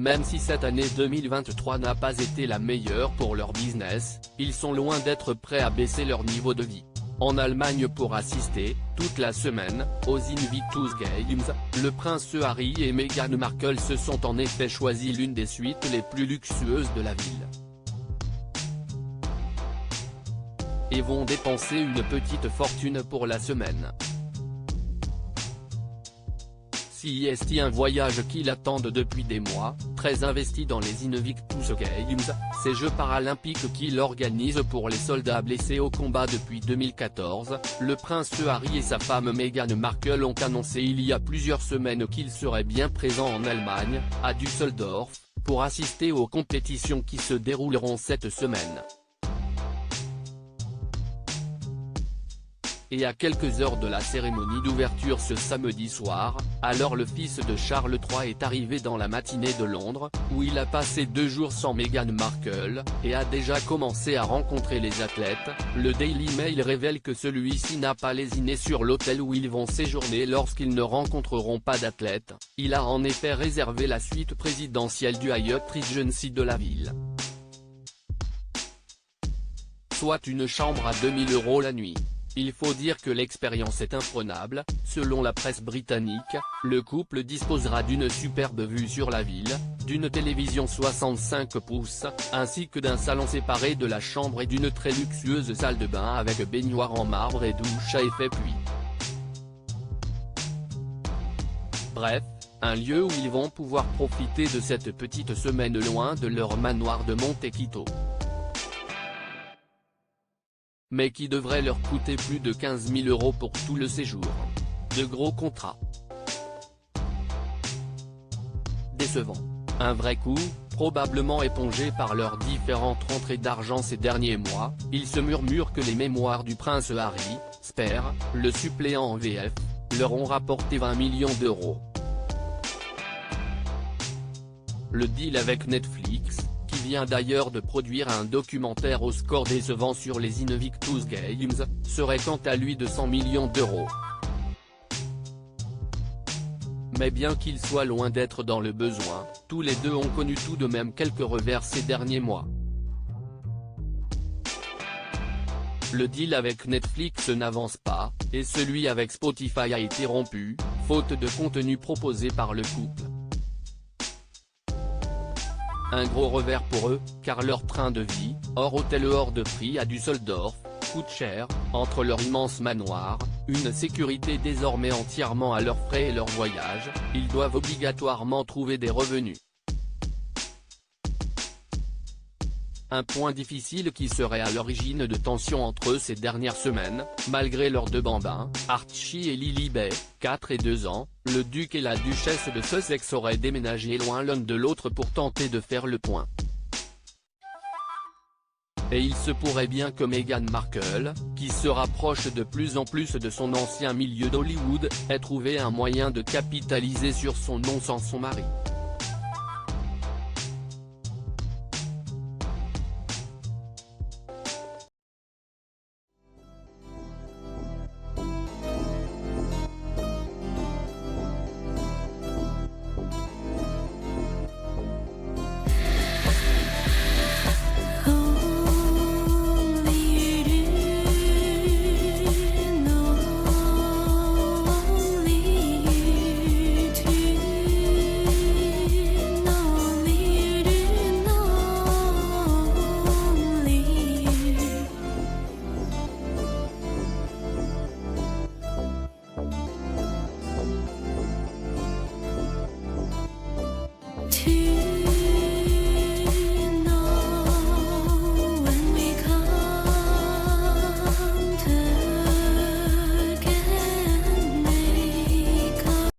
Même si cette année 2023 n'a pas été la meilleure pour leur business, ils sont loin d'être prêts à baisser leur niveau de vie. En Allemagne pour assister, toute la semaine, aux Invictus Games, le prince Harry et Meghan Markle se sont en effet choisi l'une des suites les plus luxueuses de la ville. Et vont dépenser une petite fortune pour la semaine. Si est un voyage qui l'attendent depuis des mois, très investi dans les Invictus Games, ces Jeux paralympiques qu'il organise pour les soldats blessés au combat depuis 2014, le prince Harry et sa femme Meghan Markle ont annoncé il y a plusieurs semaines qu'ils seraient bien présents en Allemagne, à Düsseldorf, pour assister aux compétitions qui se dérouleront cette semaine. Et à quelques heures de la cérémonie d'ouverture ce samedi soir, alors le fils de Charles III est arrivé dans la matinée de Londres, où il a passé 2 jours sans Meghan Markle, et a déjà commencé à rencontrer les athlètes. Le Daily Mail révèle que celui-ci n'a pas lésiné sur l'hôtel où ils vont séjourner lorsqu'ils ne rencontreront pas d'athlètes. Il a en effet réservé la suite présidentielle du Hyatt Regency de la ville. Soit une chambre à 2000 € la nuit. Il faut dire que l'expérience est imprenable. Selon la presse britannique, le couple disposera d'une superbe vue sur la ville, d'une télévision 65 pouces, ainsi que d'un salon séparé de la chambre et d'une très luxueuse salle de bain avec baignoire en marbre et douche à effet pluie. Bref, un lieu où ils vont pouvoir profiter de cette petite semaine loin de leur manoir de Montecchito. Mais qui devrait leur coûter plus de 15 000 € pour tout le séjour. De gros contrats. Décevant. Un vrai coup, probablement épongé par leurs différentes rentrées d'argent ces derniers mois. Il se murmure que les mémoires du prince Harry, Spare, le suppléant en VF, leur ont rapporté 20 millions €. Le deal avec Netflix, qui vient d'ailleurs de produire un documentaire au score décevant sur les Invictus Games, serait quant à lui de 100 millions €. Mais bien qu'ils soient loin d'être dans le besoin, tous les deux ont connu tout de même quelques revers ces derniers mois. Le deal avec Netflix n'avance pas, et celui avec Spotify a été rompu, faute de contenu proposé par le couple. Un gros revers pour eux, car leur train de vie, hors hôtel hors de prix à Düsseldorf, coûte cher. Entre leur immense manoir, une sécurité désormais entièrement à leurs frais et leur voyage, ils doivent obligatoirement trouver des revenus. Un point difficile qui serait à l'origine de tensions entre eux ces dernières semaines. Malgré leurs 2 bambins, Archie et Lilibet, 4 et 2 ans, le duc et la duchesse de Sussex auraient déménagé loin l'un de l'autre pour tenter de faire le point. Et il se pourrait bien que Meghan Markle, qui se rapproche de plus en plus de son ancien milieu d'Hollywood, ait trouvé un moyen de capitaliser sur son nom sans son mari.